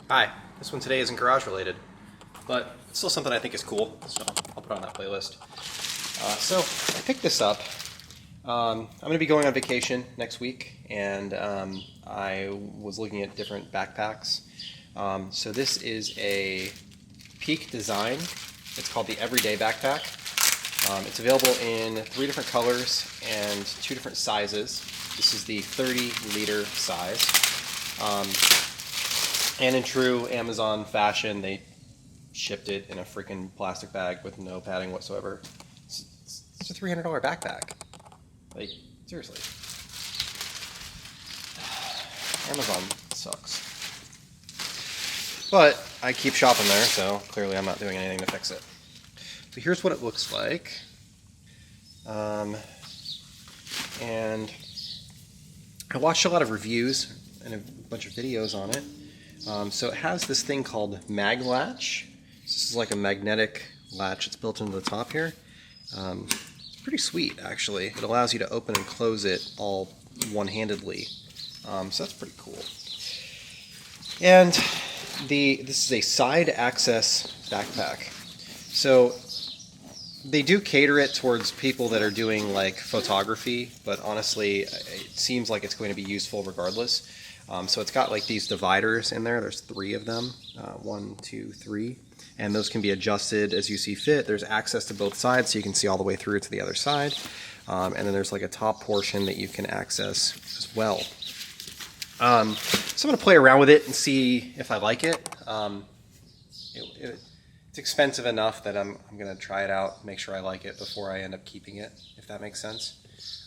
Hi, this one today isn't garage related, but it's still something I think is cool, so I'll put it on that playlist. So I picked this up. I'm going to be going on vacation next week, and I was looking at different backpacks. So this is a Peak design. It's called the Everyday Backpack. It's available in 3 different colors and 2 different sizes. This is the 30-liter size. And in true Amazon fashion, they shipped it in a freaking plastic bag with no padding whatsoever. It's a $300 backpack. Like, seriously. Amazon sucks. But I keep shopping there, so clearly I'm not doing anything to fix it. So here's what it looks like. And I watched a lot of reviews and a bunch of videos on it. So it has this thing called MagLatch. This is like a magnetic latch. It's built into the top here. It's pretty sweet, actually. It allows you to open and close it all one-handedly. So that's pretty cool. And this is a side access backpack. So they do cater it towards people that are doing like photography, but honestly, it seems like it's going to be useful regardless. So it's got like these dividers in there. There's 3 of them, 1, 2, 3, and those can be adjusted as you see fit. There's access to both sides, so you can see all the way through to the other side. And then there's like a top portion that you can access as well. So I'm going to play around with it and see if I like it. It's expensive enough that I'm going to try it out, make sure I like it before I end up keeping it, if that makes sense.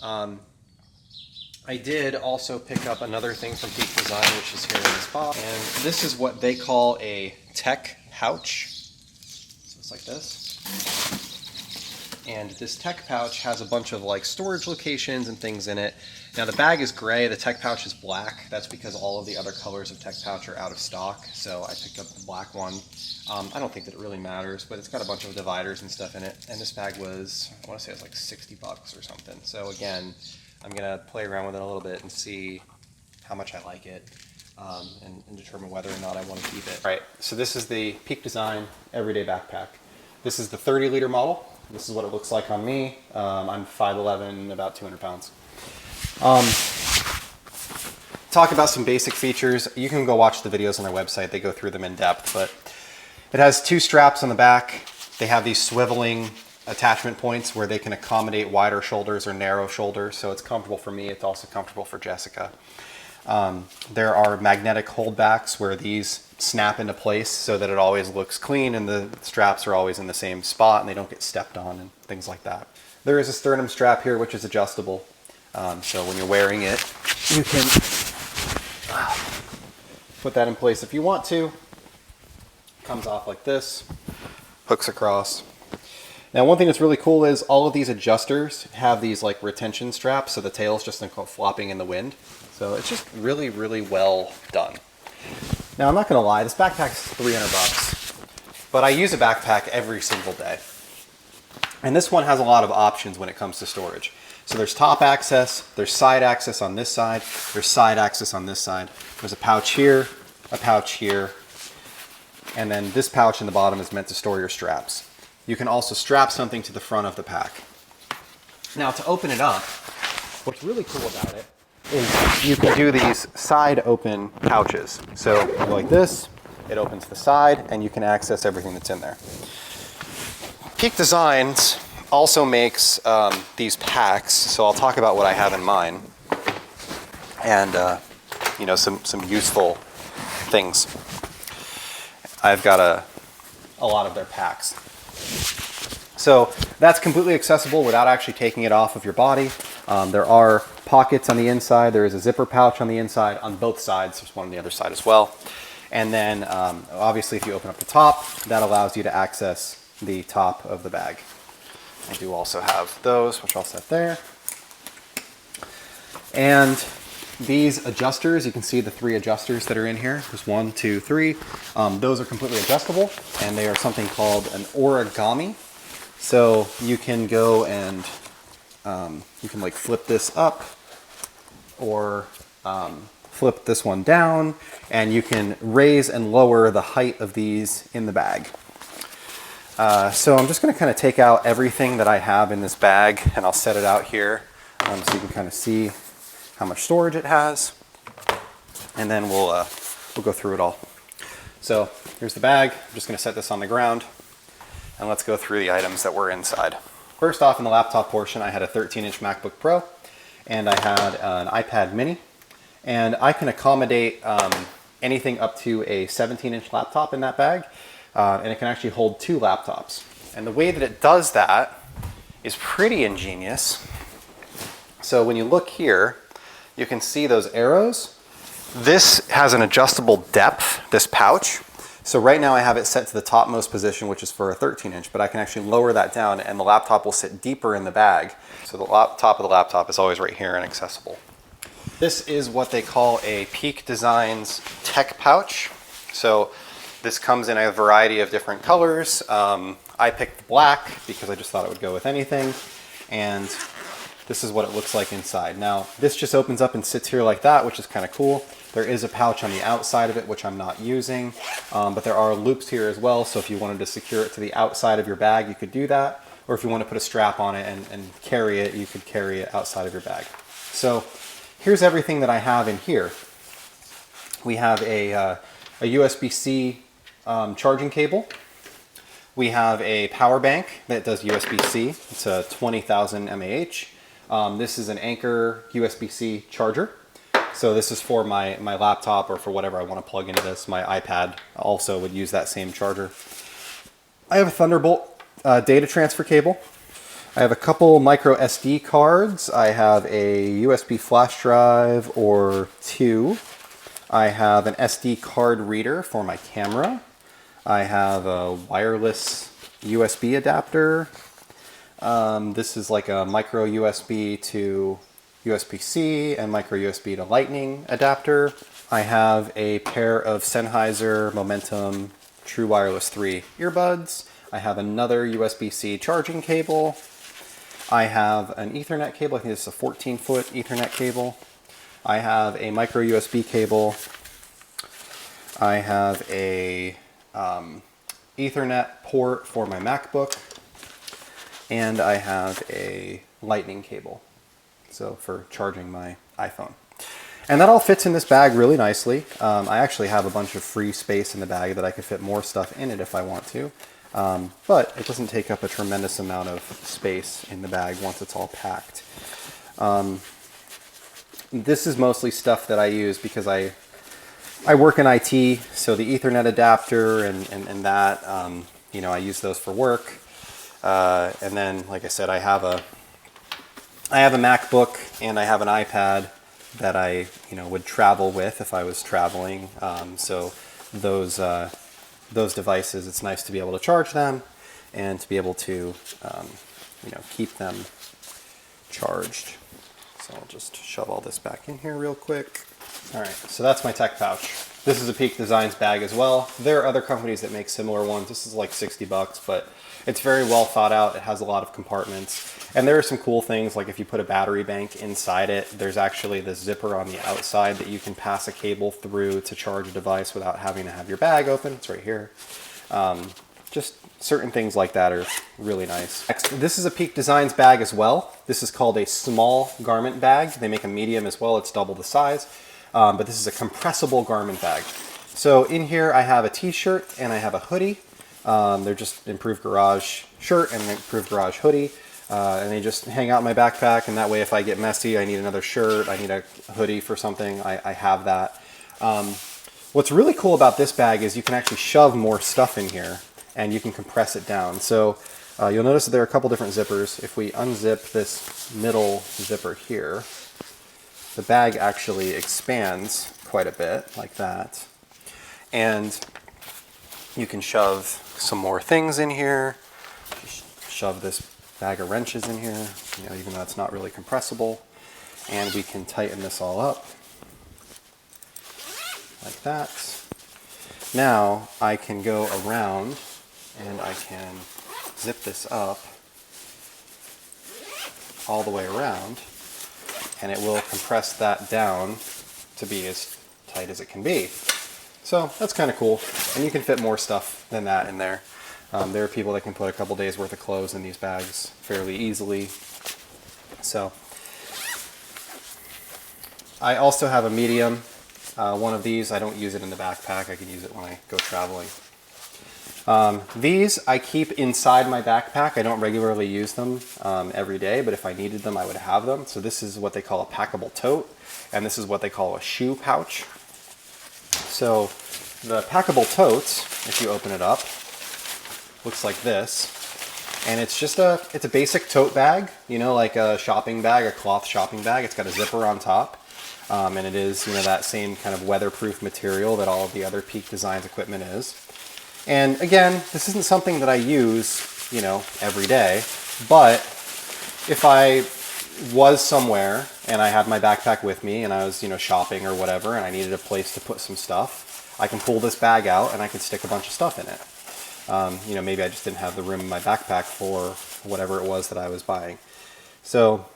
I did also pick up another thing from Peak Design, which is here in this box, and this is what they call a tech pouch. So it's like this. And this tech pouch has a bunch of like storage locations and things in it. Now the bag is gray, the tech pouch is black. That's because all of the other colors of tech pouch are out of stock, so I picked up the black one. I don't think that it really matters, but it's got a bunch of dividers and stuff in it. And this bag was, I want to say it was like $60 or something. So again, I'm going to play around with it a little bit and see how much I like it, and determine whether or not I want to keep it. All right, so this is the Peak Design Everyday Backpack. This is the 30-liter model. This is what it looks like on me. I'm 5'11", about 200 pounds. Talk about some basic features. You can go watch the videos on their website. They go through them in depth, but it has 2 straps on the back. They have these swiveling attachment points where they can accommodate wider shoulders or narrow shoulders, so it's comfortable for me. It's also comfortable for Jessica. There are magnetic holdbacks where these snap into place so that it always looks clean and the straps are always in the same spot and they don't get stepped on and things like that. There is a sternum strap here which is adjustable, so when you're wearing it you can put that in place if you want to. Comes off like this, hooks across. Now one thing that's really cool is all of these adjusters have these like retention straps, so the tail's just flopping in the wind. So it's just really, really well done. Now I'm not gonna lie, this backpack's $300, but I use a backpack every single day. And this one has a lot of options when it comes to storage. So there's top access, there's side access on this side, there's side access on this side. There's a pouch here, and then this pouch in the bottom is meant to store your straps. You can also strap something to the front of the pack. Now to open it up, what's really cool about it is you can do these side open pouches. So you go like this, it opens the side, and you can access everything that's in there. Peak Designs also makes these packs, so I'll talk about what I have in mine, and you know, some useful things. I've got a lot of their packs. So that's completely accessible without actually taking it off of your body. There are pockets on the inside. There is a zipper pouch on the inside on both sides. There's one on the other side as well. And then obviously if you open up the top, that allows you to access the top of the bag. I do also have those, which I'll set there. And these adjusters, you can see the 3 adjusters that are in here. There's 1, 2, 3. Those are completely adjustable, and they are something called an origami. So you can go and you can like flip this up or flip this one down, and you can raise and lower the height of these in the bag. So I'm just going to kind of take out everything that I have in this bag, and I'll set it out here so you can kind of see how much storage it has, and then we'll go through it all. So here's the bag. I'm just going to set this on the ground, and let's go through the items that were inside. First off, in the laptop portion, I had a 13-inch MacBook Pro, and I had an iPad mini, and I can accommodate anything up to a 17-inch laptop in that bag, and it can actually hold 2 laptops. And the way that it does that is pretty ingenious. So when you look here, you can see those arrows. This has an adjustable depth, this pouch. So right now I have it set to the topmost position, which is for a 13-inch, but I can actually lower that down and the laptop will sit deeper in the bag. So the top of the laptop is always right here and accessible. This is what they call a Peak Designs tech pouch. So this comes in a variety of different colors. I picked black because I just thought it would go with anything. And this is what it looks like inside. Now, this just opens up and sits here like that, which is kind of cool. There is a pouch on the outside of it, which I'm not using, but there are loops here as well. So if you wanted to secure it to the outside of your bag, you could do that. Or if you want to put a strap on it and carry it, you could carry it outside of your bag. So here's everything that I have in here. We have a USB-C charging cable. We have a power bank that does USB-C. It's a 20,000 mAh. This is an Anker USB-C charger. So this is for my laptop or for whatever I want to plug into this. My iPad also would use that same charger. I have a Thunderbolt data transfer cable. I have a couple micro SD cards. I have a USB flash drive or 2. I have an SD card reader for my camera. I have a wireless USB adapter. This is like a micro USB to USB-C and micro USB to Lightning adapter. I have a pair of Sennheiser Momentum True Wireless 3 earbuds. I have another USB-C charging cable. I have an Ethernet cable. I think this is a 14-foot Ethernet cable. I have a micro USB cable. I have a Ethernet port for my MacBook. And I have a Lightning cable, so for charging my iPhone. And that all fits in this bag really nicely. I actually have a bunch of free space in the bag that I could fit more stuff in it if I want to. But it doesn't take up a tremendous amount of space in the bag once it's all packed. This is mostly stuff that I use because I work in IT, so the Ethernet adapter and that, you know, I use those for work. And then, like I said, I have a MacBook and I have an iPad that I, you know, would travel with if I was traveling. So those devices, it's nice to be able to charge them and to be able to, you know, keep them charged. So I'll just shove all this back in here real quick. All right, so that's my tech pouch. This is a Peak Designs bag as well. There are other companies that make similar ones. This is like 60 bucks, but it's very well thought out. It has a lot of compartments. And there are some cool things, like if you put a battery bank inside it, there's actually this zipper on the outside that you can pass a cable through to charge a device without having to have your bag open. It's right here. Just certain things like that are really nice. Next, this is a Peak Designs bag as well. This is called a small garment bag. They make a medium as well. It's double the size. But this is a compressible garment bag. So in here I have a t-shirt and I have a hoodie. They're just Improved Garage shirt and Improved Garage hoodie. And they just hang out in my backpack, and that way if I get messy, I need another shirt, I need a hoodie for something, I have that. What's really cool about this bag is you can actually shove more stuff in here and you can compress it down. So you'll notice that there are a couple different zippers. If we unzip this middle zipper here, the bag actually expands quite a bit like that. And you can shove some more things in here. Just shove this bag of wrenches in here, you know, even though it's not really compressible. And we can tighten this all up like that. Now I can go around and I can zip this up all the way around, and it will compress that down to be as tight as it can be. So that's kind of cool, and you can fit more stuff than that in there. There are people that can put a couple days worth of clothes in these bags fairly easily. So I also have a medium one of these. I don't use it in the backpack. I can use it when I go traveling. These I keep inside my backpack. I don't regularly use them every day, but if I needed them, I would have them. So this is what they call a packable tote, and this is what they call a shoe pouch. So the packable totes, if you open it up, looks like this, and it's just it's a basic tote bag, you know, like a shopping bag, a cloth shopping bag. It's got a zipper on top, and it is, you know, that same kind of weatherproof material that all of the other Peak Designs equipment is. And again, this isn't something that I use, you know, every day, but if I was somewhere and I had my backpack with me and I was, you know, shopping or whatever, and I needed a place to put some stuff, I can pull this bag out and I can stick a bunch of stuff in it. You know, maybe I just didn't have the room in my backpack for whatever it was that I was buying. So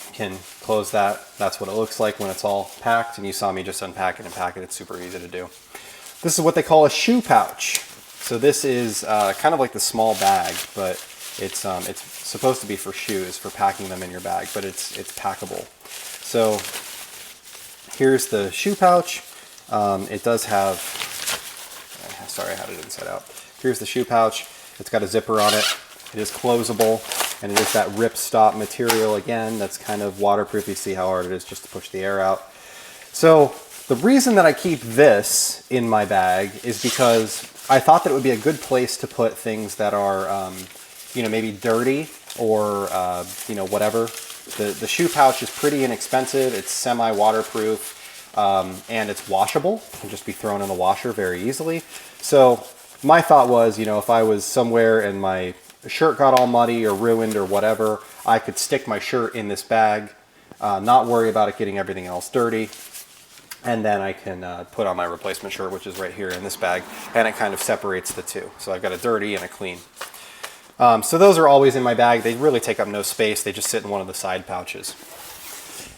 you can close that. That's what it looks like when it's all packed, and you saw me just unpack it and pack it. It's super easy to do. This is what they call a shoe pouch. So this is kind of like the small bag, but it's supposed to be for shoes, for packing them in your bag, but it's packable. So here's the shoe pouch. It does have, sorry, I had it inside out. Here's the shoe pouch. It's got a zipper on it. It is closable, and it is that ripstop material again that's kind of waterproof. You see how hard it is just to push the air out. So the reason that I keep this in my bag is because I thought that it would be a good place to put things that are, you know, maybe dirty or, you know, whatever. The shoe pouch is pretty inexpensive. It's semi-waterproof, and it's washable. It can just be thrown in the washer very easily. So my thought was, you know, if I was somewhere and my shirt got all muddy or ruined or whatever, I could stick my shirt in this bag, not worry about it getting everything else dirty. And then I can put on my replacement shirt, which is right here in this bag, and it kind of separates the two. So I've got a dirty and a clean. So those are always in my bag. They really take up no space. They just sit in one of the side pouches.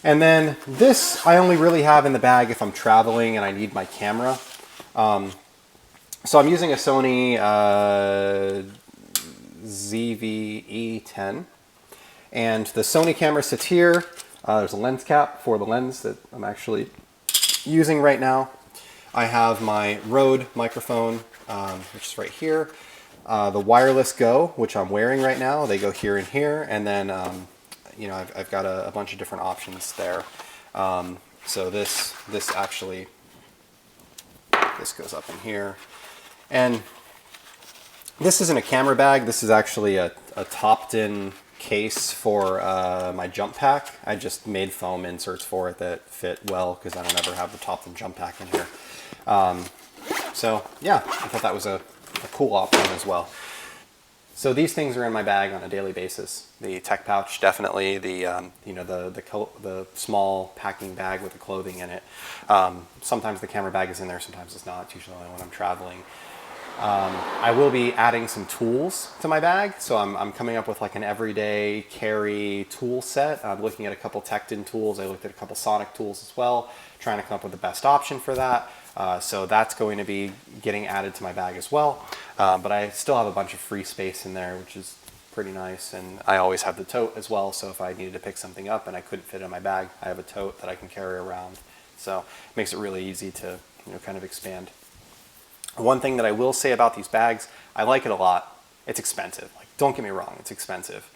And then this I only really have in the bag if I'm traveling and I need my camera. So I'm using a Sony ZV-E10. And the Sony camera sits here. There's a lens cap for the lens that I'm actually using right now. I have my Rode microphone, which is right here. The wireless Go, which I'm wearing right now, they go here and here, and then you know, I've got a bunch of different options there. So this actually, this goes up in here, and this isn't a camera bag. This is actually a topped-in case for my jump pack. I just made foam inserts for it that fit well because I don't ever have the topped-in jump pack in here. So yeah, I thought that was a cool option as well. So these things are in my bag on a daily basis. The tech pouch, definitely. The you know, the small packing bag with the clothing in it. Sometimes the camera bag is in there, sometimes it's not. It's usually only when I'm traveling. I will be adding some tools to my bag, so I'm coming up with like an everyday carry tool set. I'm looking at a couple Tecton tools. I looked at a couple Sonic tools as well, trying to come up with the best option for that. So that's going to be getting added to my bag as well. But I still have a bunch of free space in there, which is pretty nice. And I always have the tote as well, so if I needed to pick something up and I couldn't fit it in my bag, I have a tote that I can carry around. So it makes it really easy to, you know, kind of expand. One thing that I will say about these bags, I like it a lot. It's expensive. Like, don't get me wrong, it's expensive.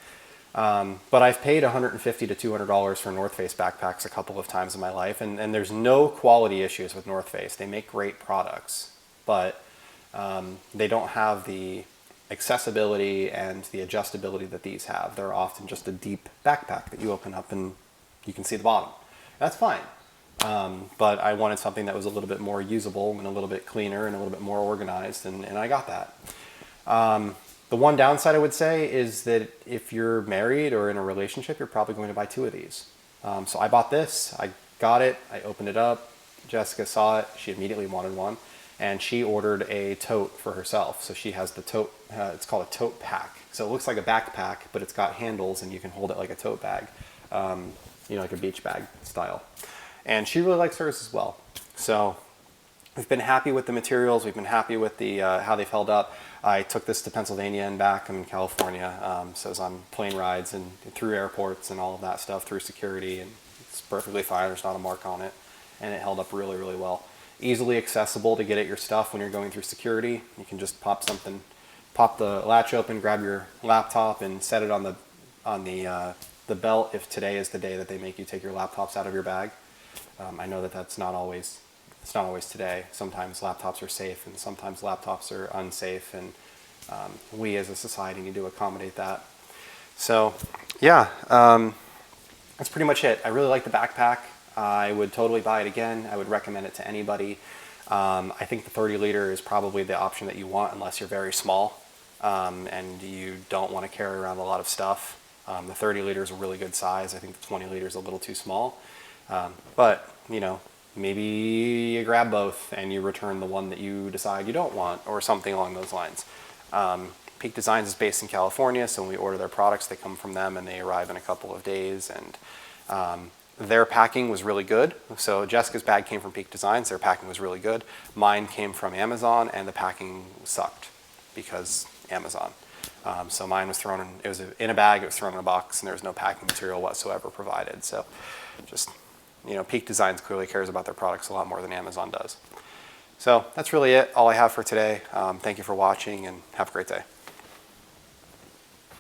But I've paid $150 to $200 for North Face backpacks a couple of times in my life, and there's no quality issues with North Face. They make great products, but they don't have the accessibility and the adjustability that these have. They're often just a deep backpack that you open up and you can see the bottom. That's fine. But I wanted something that was a little bit more usable and a little bit cleaner and a little bit more organized, and I got that. The one downside I would say is that if you're married or in a relationship, you're probably going to buy two of these. So I bought this, I got it, I opened it up, Jessica saw it, she immediately wanted one, and she ordered a tote for herself. So she has the tote, it's called a tote pack. So it looks like a backpack, but it's got handles and you can hold it like a tote bag. you know, like a beach bag style. And she really likes hers as well. So we've been happy with the materials. We've been happy with the how they've held up. I took this to Pennsylvania and back. I'm in California, so I was on plane rides and through airports and all of that stuff, through security, and it's perfectly fine. There's not a mark on it, and it held up really, really well. Easily accessible to get at your stuff when you're going through security. You can just pop the latch open, grab your laptop, and set it on the belt if today is the day that they make you take your laptops out of your bag. I know that it's not always today. Sometimes laptops are safe and sometimes laptops are unsafe, and we as a society need to accommodate that. So yeah, that's pretty much it. I really like the backpack. I would totally buy it again. I would recommend it to anybody. I think the 30 liter is probably the option that you want unless you're very small and you don't want to carry around a lot of stuff. The 30 liter is a really good size. I think the 20 liter is a little too small. But, you know, maybe you grab both and you return the one that you decide you don't want, or something along those lines. Peak Designs is based in California, so when we order their products, they come from them and they arrive in a couple of days. And their packing was really good. So Jessica's bag came from Peak Designs. Their packing was really good. Mine came from Amazon, and the packing sucked because Amazon. So mine was thrown in, it was in a bag, it was thrown in a box, and there was no packing material whatsoever provided. So just, you know, Peak Designs clearly cares about their products a lot more than Amazon does. So that's really it, all I have for today. Thank you for watching, and have a great day.